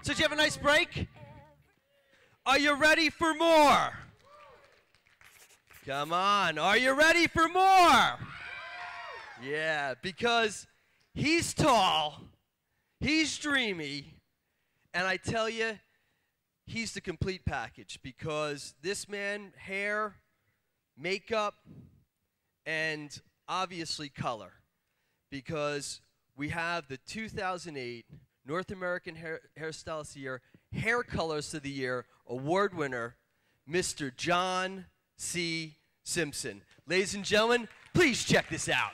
So did you have a nice break? Are you ready for more? Come on, are you ready for more? Yeah, because he's tall, he's dreamy, and I tell you, he's the complete package because this man, hair, makeup, and obviously color. Because we have the 2008 North American Hairstylist of the Year, Hair Colorist of the Year award winner, Mr. John C.Simpson. Ladies and gentlemen, please check this out.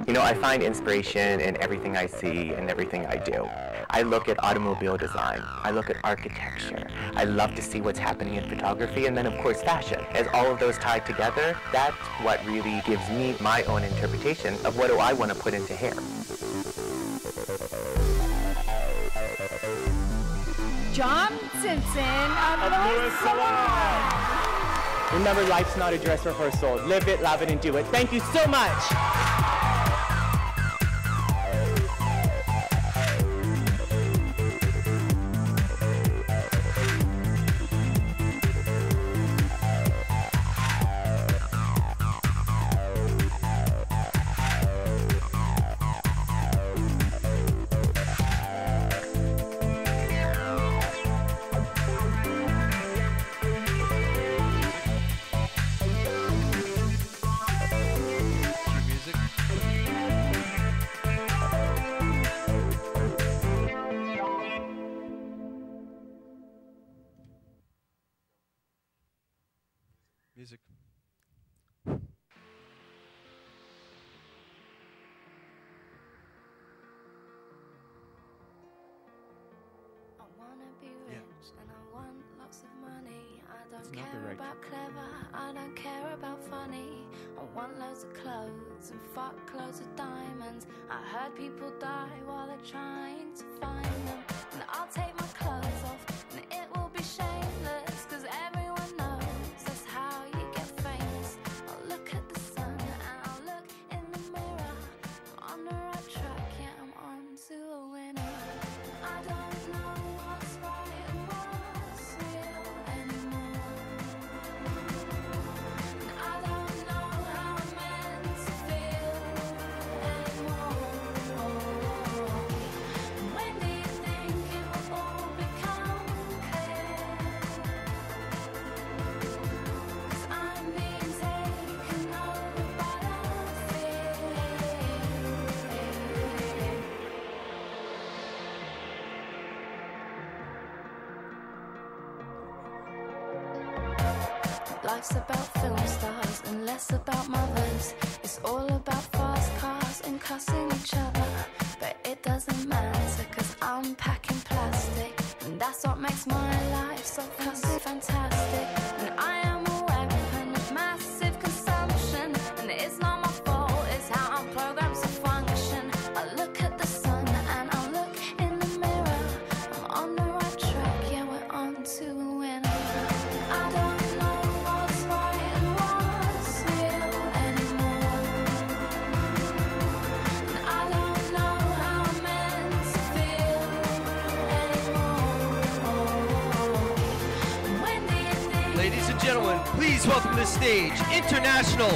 You know, I find inspiration in everything I see and everything I do. I look at automobile design. I look at architecture. I love to see what's happening in photography, and then of course fashion. As all of those tied together, that's what really gives me my own interpretation of what do I want to put into hair. John Simpson of Salon. Remember, life's not a dress rehearsal. Live it, love it, and do it. Thank you so much. Music. I wanna be rich and I want lots of money. I don't care about clever, I don't care about funny. I want loads of clothes and fuck loads of diamonds. I heard people die while they're trying to find them. And I'll take my clothes off and it will be shameless, cause everyone knows that's how you get famous. I'll look at the sun and I'll look in the mirror. I'm on the right track, yeah, I'm on to a winner. I don't know what's right and what's real anymore. And I don't know how I'm meant to feel anymore. When do you think it will all become clear? 'Cause I'm being taken over by the fear. Life's about film stars and less about mothers. It's all about fast cars and cussing each other. But it doesn't matter, cause I'm packing plastic, and that's what makes my life so cussing fantastic. And I am a weapon of massive consumption, and it's not my fault, it's how I'm programmed to function. I look at the sun and I look in the mirror. I'm on the right track, yeah, we're on to a winner. I don't know what's right and what's real anymore. And I don't know how I'm meant to feel anymore. When do you think? Ladies and gentlemen, please welcome to the stage International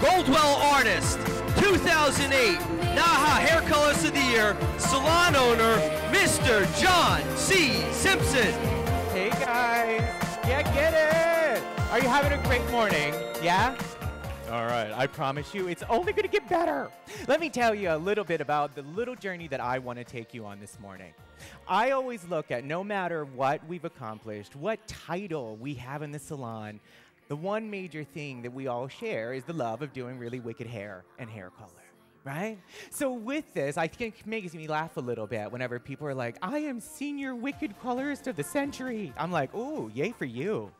Goldwell Artist 2008 Naha Hair Colorist of the Year Salon owner, Mr. John C.Simpson. Hey guys, yeah, get it. Are you having a great morning? Yeah? All right, I promise you, it's only gonna get better. Let me tell you a little bit about the little journey that I want to take you on this morning. I always look at, no matter what we've accomplished, what title we have in the salon, the one major thing that we all share is the love of doing really wicked hair and hair color. Right? So with this, I think it makes me laugh a little bit whenever people are like, I am senior wicked colorist of the century. I'm like, ooh, yay for you.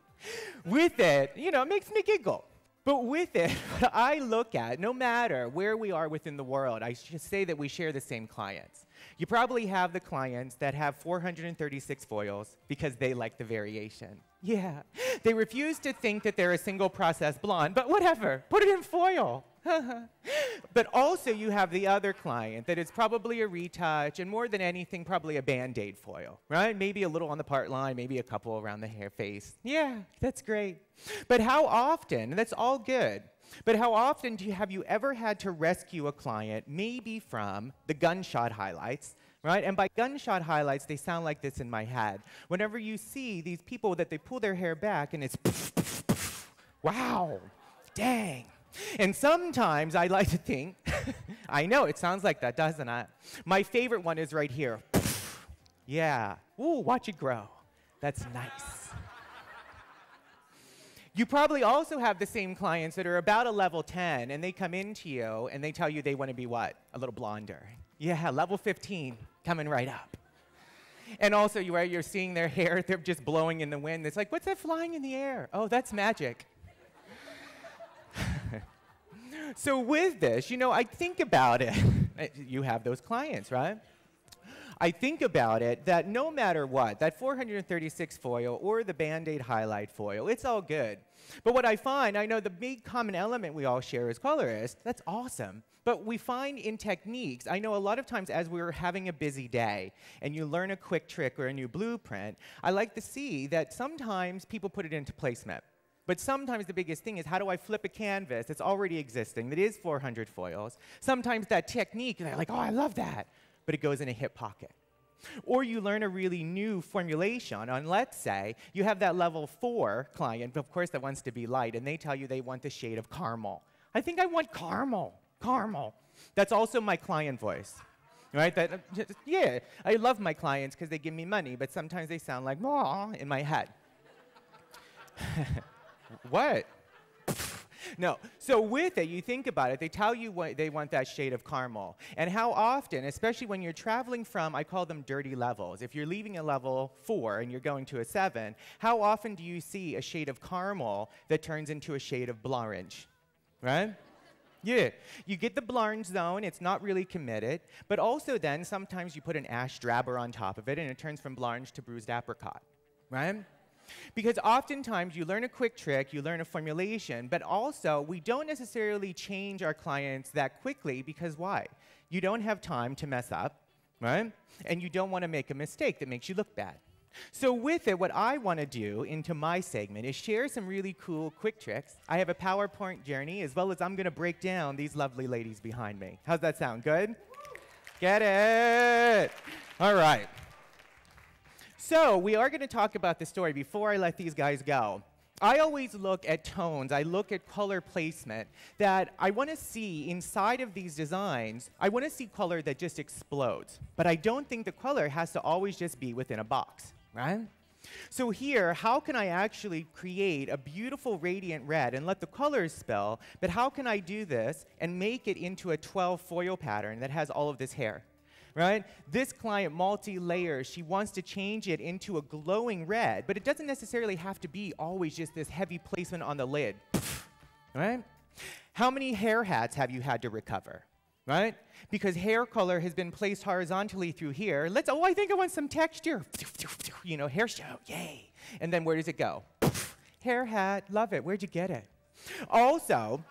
With it, you know, it makes me giggle. But with it, what I look at, no matter where we are within the world, I should say that we share the same clients. You probably have the clients that have 436 foils because they like the variation. Yeah, they refuse to think that they're a single process blonde, but whatever, put it in foil. But also you have the other client that is probably a retouch and more than anything probably a Band-Aid foil, right? Maybe a little on the part line, maybe a couple around the hair face. Yeah, that's great. But how often, and that's all good, but how often have you ever had to rescue a client maybe from the gunshot highlights, right? And by gunshot highlights, they sound like this in my head. Whenever you see these people that they pull their hair back and it's wow, dang. And sometimes I like to think, I know it sounds like that, doesn't it? My favorite one is right here. Yeah, ooh, watch it grow. That's nice. You probably also have the same clients that are about a level 10 and they come into you and they tell you they want to be what? A little blonder. Yeah, level 15, coming right up. And also you're seeing their hair, they're just blowing in the wind. It's like, what's that flying in the air? Oh, that's magic. So with this, you know, I think about it. You have those clients, right? I think about it that no matter what, that 436 foil or the Band-Aid highlight foil, it's all good. But what I find, I know the big common element we all share as colorists, that's awesome. But we find in techniques, I know a lot of times as we're having a busy day and you learn a quick trick or a new blueprint, I like to see that sometimes people put it into placement. But sometimes the biggest thing is how do I flip a canvas that's already existing, that is 400 foils. Sometimes that technique, they're like, oh, I love that, but it goes in a hip pocket. Or you learn a really new formulation on, let's say, you have that level 4 client, of course, that wants to be light, and they tell you they want the shade of caramel. I think I want caramel, caramel. That's also my client voice. Right? Yeah, I love my clients because they give me money, but sometimes they sound like, "Aw," in my head. What? No. So with it, you think about it, they tell you what they want that shade of caramel. And how often, especially when you're traveling from, I call them dirty levels. If you're leaving a level 4 and you're going to a 7, how often do you see a shade of caramel that turns into a shade of blanche? Right? Yeah. You get the blanche zone, it's not really committed, but also then sometimes you put an ash drabber on top of it and it turns from blanche to bruised apricot. Right? Because oftentimes you learn a quick trick, you learn a formulation, but also we don't necessarily change our clients that quickly because why? You don't have time to mess up, right? And you don't want to make a mistake that makes you look bad. So with it, what I want to do into my segment is share some really cool quick tricks. I have a PowerPoint journey as well as I'm going to break down these lovely ladies behind me. How's that sound? Good? Get it? All right. So we are going to talk about the story before I let these guys go. I always look at tones, I look at color placement, that I want to see inside of these designs, I want to see color that just explodes. But I don't think the color has to always just be within a box, right? So here, how can I actually create a beautiful radiant red and let the colors spill, but how can I do this and make it into a 12 foil pattern that has all of this hair? Right? This client, multi-layer, she wants to change it into a glowing red, but it doesn't necessarily have to be always just this heavy placement on the lid. Right? How many hair hats have you had to recover? Right? Because hair color has been placed horizontally through here. Oh, I think I want some texture. You know, hair show, yay. And then where does it go? Hair hat, love it. Where'd you get it? Also,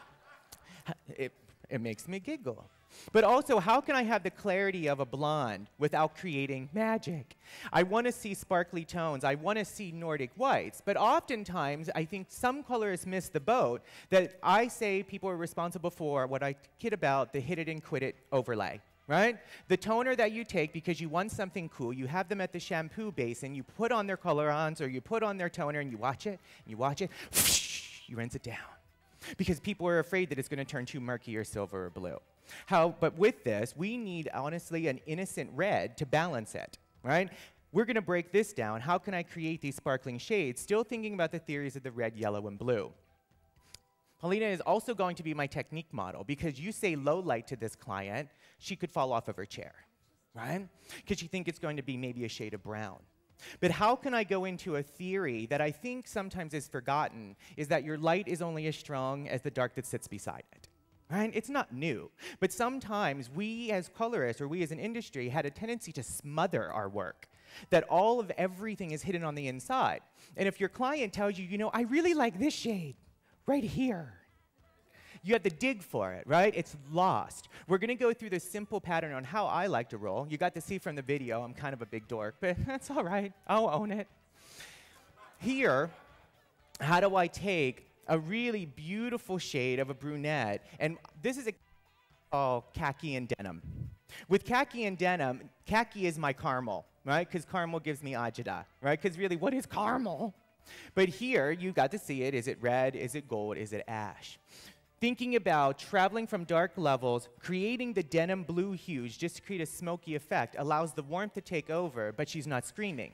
it makes me giggle. But also, how can I have the clarity of a blonde without creating magic? I want to see sparkly tones. I want to see Nordic whites. But oftentimes, I think some colorists miss the boat that I say people are responsible for what I kid about the hit it and quit it overlay. Right? The toner that you take because you want something cool, you have them at the shampoo basin, you put on their colorants or you put on their toner and you watch it, whoosh, you rinse it down. Because people are afraid that it's going to turn too murky or silver or blue. But with this, we need, honestly, an innocent red to balance it, right? We're going to break this down. How can I create these sparkling shades, still thinking about the theories of the red, yellow, and blue? Paulina is also going to be my technique model, because you say low light to this client, she could fall off of her chair, right? Because you think it's going to be maybe a shade of brown. But how can I go into a theory that I think sometimes is forgotten, is that your light is only as strong as the dark that sits beside it. right? It's not new. But sometimes we as colorists or we as an industry had a tendency to smother our work, that all of everything is hidden on the inside. And if your client tells you, you know, I really like this shade right here, you have to dig for it, right? It's lost. We're going to go through this simple pattern on how I like to roll. You got to see from the video, I'm kind of a big dork, but that's all right. I'll own it. Here, how do I take a really beautiful shade of a brunette, and this is khaki and denim. With khaki and denim, khaki is my caramel, right? Because caramel gives me agita, right? Because really, what is caramel? But here, you got to see it. Is it red? Is it gold? Is it ash? Thinking about traveling from dark levels, creating the denim blue hues just to create a smoky effect allows the warmth to take over, but she's not screaming.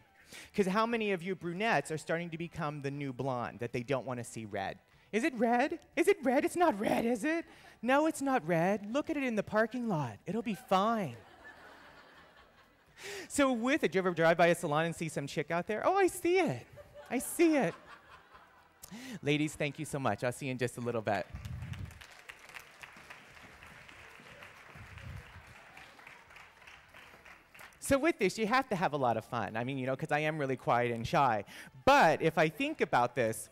Because how many of you brunettes are starting to become the new blonde, that they don't want to see red? Is it red? Is it red? It's not red, is it? No, it's not red. Look at it in the parking lot. It'll be fine. So with it, do you ever drive by a salon and see some chick out there? Oh, I see it. I see it. Ladies, thank you so much. I'll see you in just a little bit. So with this, you have to have a lot of fun. I mean, you know, because I am really quiet and shy. But if I think about this,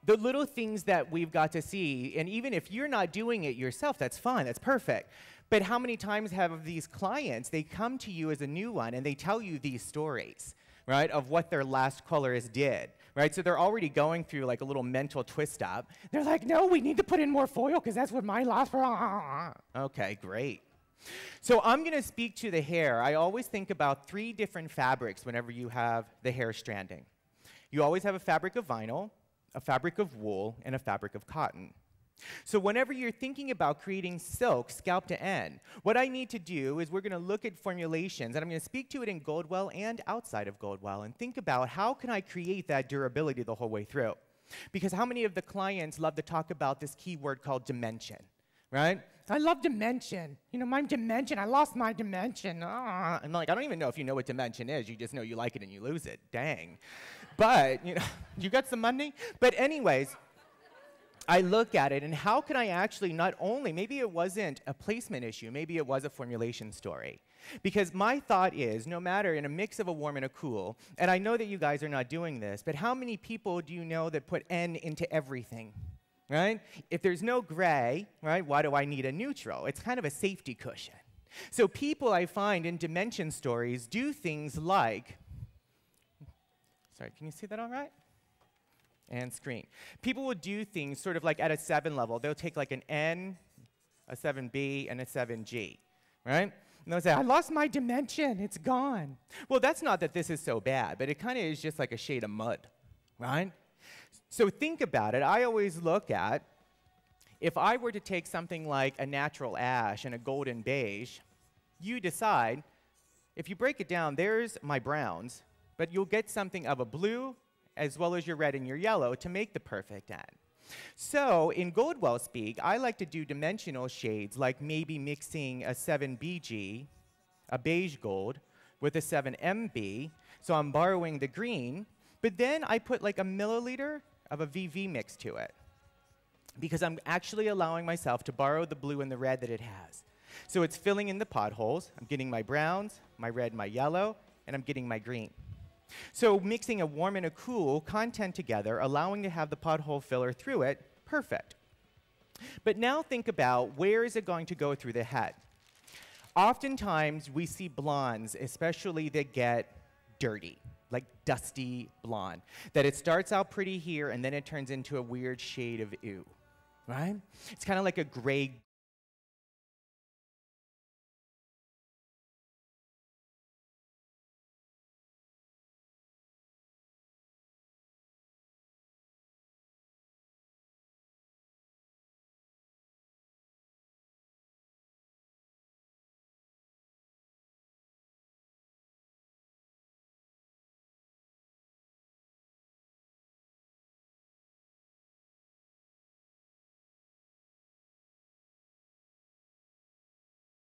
the little things that we've got to see, and even if you're not doing it yourself, that's fine, that's perfect. But how many times have these clients, they come to you as a new one and they tell you these stories, right, of what their last colorist did, right? So they're already going through like a little mental twist up. They're like, no, we need to put in more foil because that's what my last, okay, great. So I'm going to speak to the hair. I always think about 3 different fabrics whenever you have the hair stranding. You always have a fabric of vinyl, a fabric of wool, and a fabric of cotton. So whenever you're thinking about creating silk, scalp to end, what I need to do is we're going to look at formulations, and I'm going to speak to it in Goldwell and outside of Goldwell, and think about how can I create that durability the whole way through. Because how many of the clients love to talk about this key word called dimension, right? I love dimension. You know, my dimension, I lost my dimension. I'm like, I don't even know if you know what dimension is. You just know you like it and you lose it. Dang. But, you know, you got some money? But anyways, I look at it, and how can I actually not only, maybe it wasn't a placement issue, maybe it was a formulation story. Because my thought is, no matter in a mix of a warm and a cool, and I know that you guys are not doing this, but how many people do you know that put N into everything? Right? If there's no gray, right, why do I need a neutral? It's kind of a safety cushion. So people I find in dimension stories do things like, sorry, can you see that all right? And screen. People will do things sort of like at a 7 level. They'll take like an N, a 7B, and a 7G, right? And they'll say, I lost my dimension, it's gone. Well, that's not that this is so bad, but it kind of is just like a shade of mud, right? So think about it. I always look at, if I were to take something like a natural ash and a golden beige, you decide, if you break it down, there's my browns, but you'll get something of a blue as well as your red and your yellow to make the perfect end. So in Goldwell speak, I like to do dimensional shades, like maybe mixing a 7BG, a beige gold, with a 7MB. So I'm borrowing the green, but then I put like a milliliter of a VV mix to it, because I'm actually allowing myself to borrow the blue and the red that it has. So it's filling in the potholes. I'm getting my browns, my red, my yellow, and I'm getting my green. So mixing a warm and a cool content together, allowing to have the pothole filler through it, perfect. But now think about, where is it going to go through the head? Oftentimes we see blondes, especially that get dirty, like dusty blonde, that it starts out pretty here and then it turns into a weird shade of ew, right? It's kind of like a gray